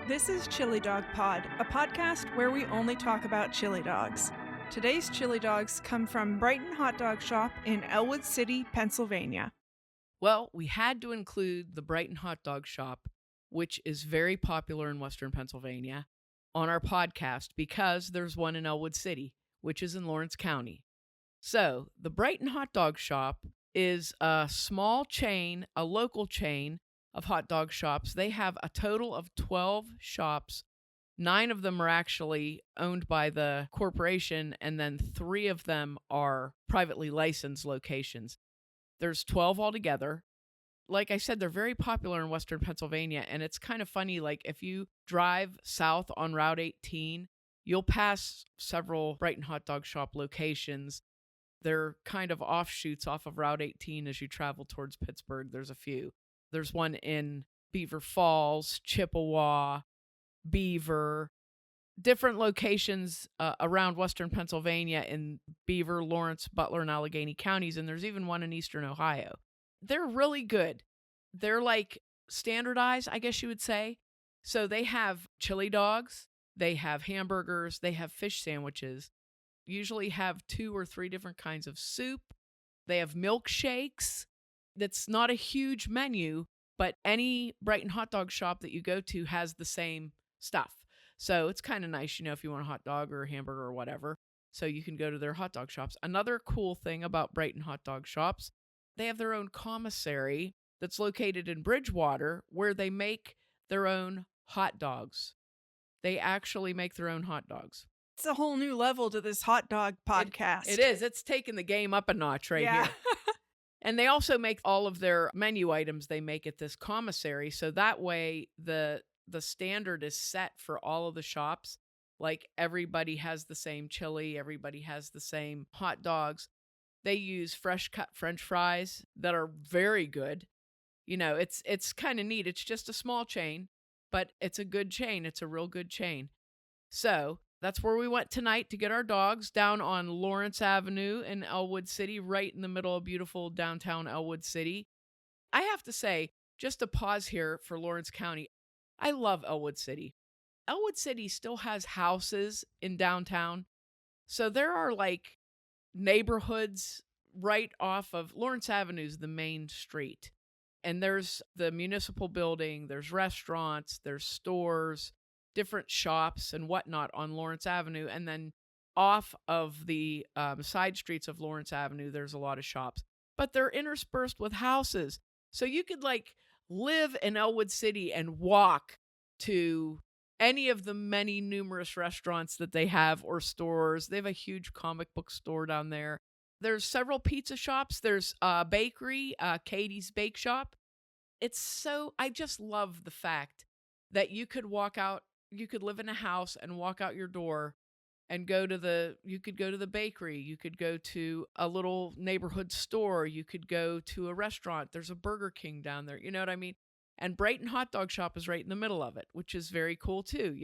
This is Chili Dog Pod, a podcast where we only talk about chili dogs. Today's chili dogs come from Brighton Hot Dog Shoppe in Ellwood City, Pennsylvania. Well, we had to include the Brighton Hot Dog Shoppe, which is very popular in Western Pennsylvania, on our podcast because there's one in Ellwood City, which is in Lawrence County. So, the Brighton Hot Dog Shoppe is a small chain, a local chain of hot dog shops. They have a total of 12 shops. 9 of them are actually owned by the corporation, and then 3 of them are privately licensed locations. There's 12 altogether. Like I said, they're very popular in Western Pennsylvania, and it's kind of funny. Like, if you drive south on Route 18, you'll pass several Brighton Hot Dog Shoppe locations. They're kind of offshoots off of Route 18 as you travel towards Pittsburgh. There's a few. There's one in Beaver Falls, Chippewa, Beaver, different locations around Western Pennsylvania in Beaver, Lawrence, Butler, and Allegheny counties, and there's even one in Eastern Ohio. They're really good. They're like standardized, I guess you would say. So they have chili dogs, they have hamburgers, they have fish sandwiches, usually have 2 or 3 different kinds of soup. They have milkshakes. That's not a huge menu, but any Brighton Hot Dog Shoppe that you go to has the same stuff. So it's kind of nice, if you want a hot dog or a hamburger or whatever. So you can go to their hot dog shops. Another cool thing about Brighton Hot Dog Shoppes, they have their own commissary that's located in Bridgewater where they make their own hot dogs. They actually make their own hot dogs. It's a whole new level to this hot dog podcast. It is. It's taken the game up a notch right here. And they also make all of their menu items they make at this commissary. So that way the standard is set for all of the shops. Like, everybody has the same chili. Everybody has the same hot dogs. They use fresh cut French fries that are very good. It's kind of neat. It's just a small chain, but it's a good chain. It's a real good chain. So that's where we went tonight to get our dogs, down on Lawrence Avenue in Ellwood City, right in the middle of beautiful downtown Ellwood City. I have to say, just to pause here for Lawrence County, I love Ellwood City. Ellwood City still has houses in downtown. So there are like neighborhoods right off of Lawrence Avenue is the main street. And there's the municipal building, there's restaurants, there's stores, different shops and whatnot on Lawrence Avenue. And then off of the side streets of Lawrence Avenue, there's a lot of shops. But they're interspersed with houses. So you could live in Ellwood City and walk to any of the many numerous restaurants that they have or stores. They have a huge comic book store down there. There's several pizza shops. There's a bakery, Katie's Bake Shop. I just love the fact that you could walk out, you could live in a house and walk out your door and you could go to the bakery. You could go to a little neighborhood store. You could go to a restaurant. There's a Burger King down there. You know what I mean? And Brighton Hot Dog Shoppe is right in the middle of it, which is very cool too,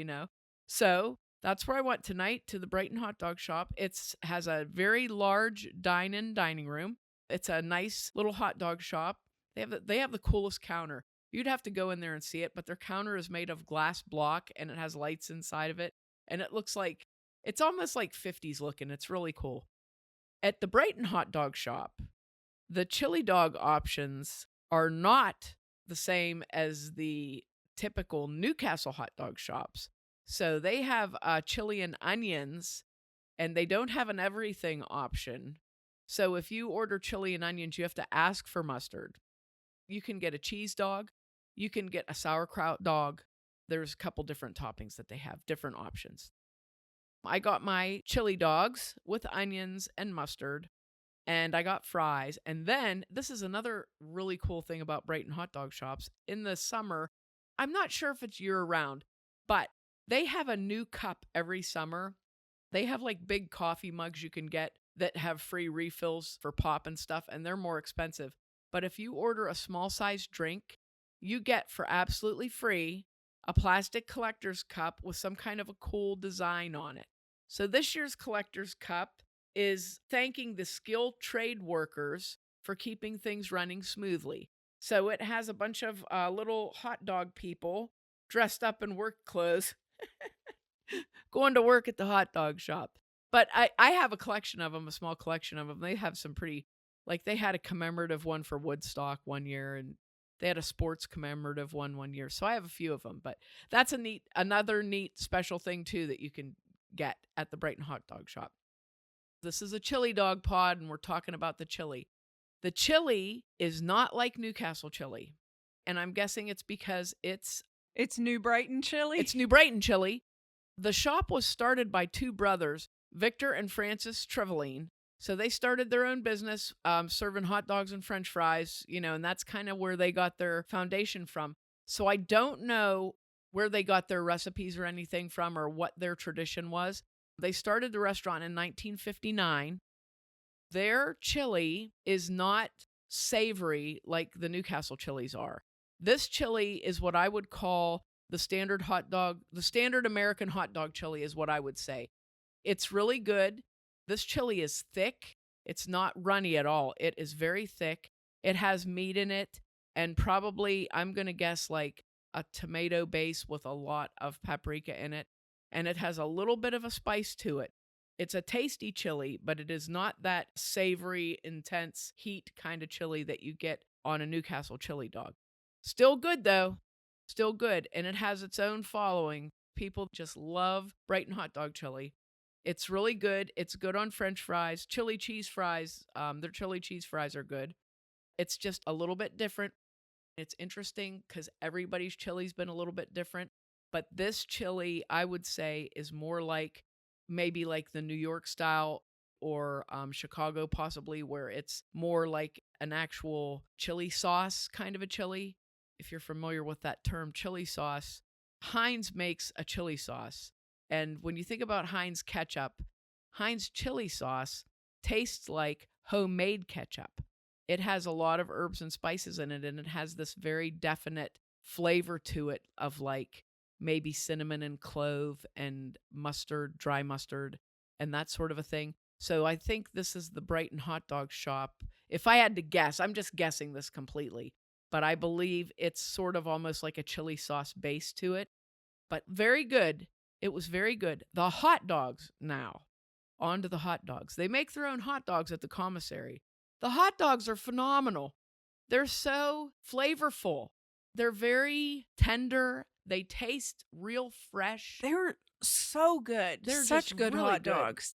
So that's where I went tonight, to the Brighton Hot Dog Shoppe. It has a very large dine-in dining room. It's a nice little hot dog shop. They have the coolest counter. You'd have to go in there and see it, but their counter is made of glass block and it has lights inside of it. And it looks like, it's almost like 50s looking. It's really cool. At the Brighton Hot Dog Shoppe, the chili dog options are not the same as the typical Newcastle hot dog shops. So they have chili and onions, and they don't have an everything option. So if you order chili and onions, you have to ask for mustard. You can get a cheese dog. You can get a sauerkraut dog. There's a couple different toppings that they have, different options. I got my chili dogs with onions and mustard, and I got fries. And then, this is another really cool thing about Brighton Hot Dog Shoppes. In the summer, I'm not sure if it's year-round, but they have a new cup every summer. They have big coffee mugs you can get that have free refills for pop and stuff, and they're more expensive. But if you order a small-sized drink, you get for absolutely free a plastic collector's cup with some kind of a cool design on it. So this year's collector's cup is thanking the skilled trade workers for keeping things running smoothly. So it has a bunch of little hot dog people dressed up in work clothes, going to work at the hot dog shop. But I have a collection of them, a small collection of them. They have some pretty, like they had a commemorative one for Woodstock one year, and they had a sports commemorative one year. So I have a few of them, but that's another neat special thing too that you can get at the Brighton Hot Dog Shoppe. This is a chili dog pod, and we're talking about the chili. The chili is not like Newcastle chili, and I'm guessing it's because it's New Brighton chili. It's New Brighton chili. The shop was started by two brothers, Victor and Francis Trevelyan. So they started their own business, serving hot dogs and French fries, and that's kind of where they got their foundation from. So I don't know where they got their recipes or anything from or what their tradition was. They started the restaurant in 1959. Their chili is not savory like the Newcastle chilies are. This chili is what I would call the standard American hot dog chili is what I would say. It's really good. This chili is thick. It's not runny at all. It is very thick. It has meat in it, and probably, I'm going to guess, like a tomato base with a lot of paprika in it, and it has a little bit of a spice to it. It's a tasty chili, but it is not that savory, intense heat kind of chili that you get on a Newcastle chili dog. Still good, though. Still good, and it has its own following. People just love Brighton hot dog chili. It's really good. It's good on French fries, chili cheese fries. Their chili cheese fries are good. It's just a little bit different. It's interesting because everybody's chili's been a little bit different. But this chili, I would say, is more like maybe like the New York style or Chicago possibly, where it's more like an actual chili sauce kind of a chili. If you're familiar with that term, chili sauce, Heinz makes a chili sauce. And when you think about Heinz ketchup, Heinz chili sauce tastes like homemade ketchup. It has a lot of herbs and spices in it, and it has this very definite flavor to it of like maybe cinnamon and clove and mustard, dry mustard, and that sort of a thing. So I think this is the Brighton Hot Dog Shoppe. If I had to guess, I'm just guessing this completely, but I believe it's sort of almost like a chili sauce base to it, but very good. It was very good. The hot dogs now, on to the hot dogs. They make their own hot dogs at the commissary. The hot dogs are phenomenal. They're so flavorful. They're very tender. They taste real fresh. They're so good. They're such good really hot dogs.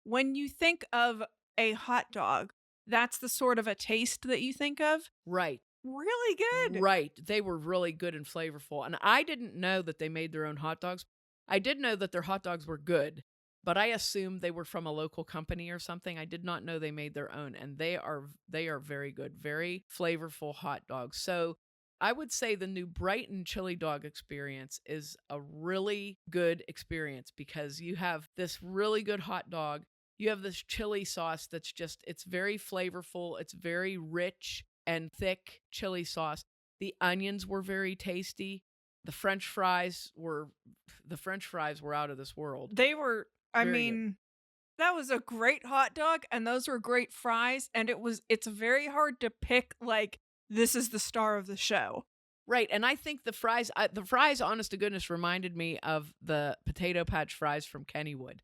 When you think of a hot dog, that's the sort of a taste that you think of? Right. Really good. Right. They were really good and flavorful. And I didn't know that they made their own hot dogs. I did know that their hot dogs were good, but I assumed they were from a local company or something. I did not know they made their own, and they are very good, very flavorful hot dogs. So I would say the new Brighton chili dog experience is a really good experience because you have this really good hot dog. You have this chili sauce that's just, it's very flavorful. It's very rich and thick chili sauce. The onions were very tasty. The French fries were out of this world. They were, that was a great hot dog, and those were great fries, and it's very hard to pick, like, this is the star of the show. Right, and I think the fries, honest to goodness, reminded me of the potato patch fries from Kennywood.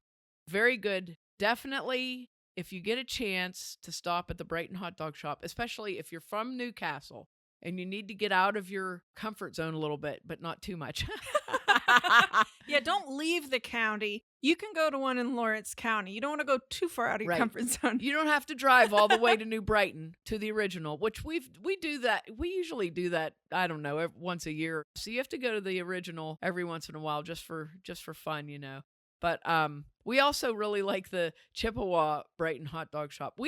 Very good. Definitely, if you get a chance to stop at the Brighton Hot Dog Shoppe, especially if you're from Newcastle, and you need to get out of your comfort zone a little bit, but not too much. Yeah, don't leave the county. You can go to one in Lawrence County. You don't want to go too far out of your comfort zone. You don't have to drive all the way to New Brighton, to the original, which we do that. We usually do that, I don't know, once a year. So you have to go to the original every once in a while just for fun, But we also really like the Chippewa Brighton Hot Dog Shoppe.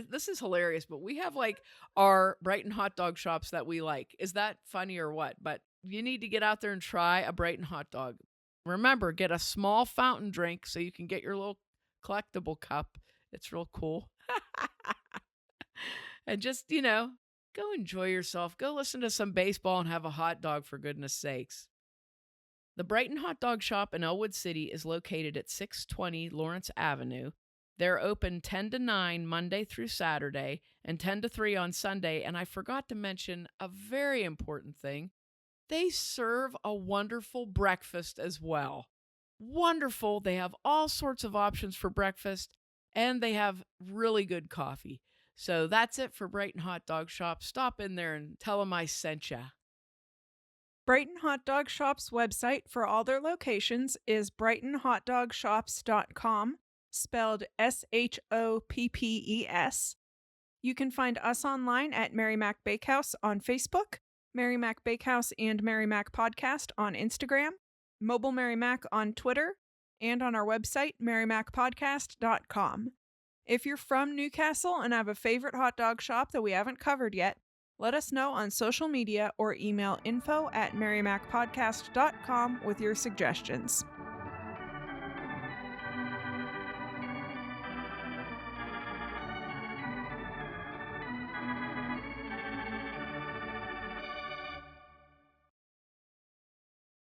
This is hilarious, but we have like our Brighton Hot Dog Shoppes that we like. Is that funny or what? But you need to get out there and try a Brighton hot dog. Remember, get a small fountain drink so you can get your little collectible cup. It's real cool. And just, go enjoy yourself. Go listen to some baseball and have a hot dog, for goodness sakes. The Brighton Hot Dog Shoppe in Ellwood City is located at 620 Lawrence Avenue. They're open 10 to 9 Monday through Saturday and 10 to 3 on Sunday. And I forgot to mention a very important thing. they serve a wonderful breakfast as well. Wonderful. They have all sorts of options for breakfast, and they have really good coffee. So that's it for Brighton Hot Dog Shoppe. Stop in there and tell them I sent ya. Brighton Hot Dog Shoppe's website for all their locations is brightonhotdogshoppes.com, spelled SHOPPES. You can find us online at Mary Mac Bakehouse on Facebook, Mary Mac Bakehouse and Mary Mac Podcast on Instagram, Mobile Mary Mac on Twitter, and on our website, marymacpodcast.com. If you're from Newcastle and have a favorite hot dog shop that we haven't covered yet, let us know on social media or email info@marymacpodcast.com with your suggestions.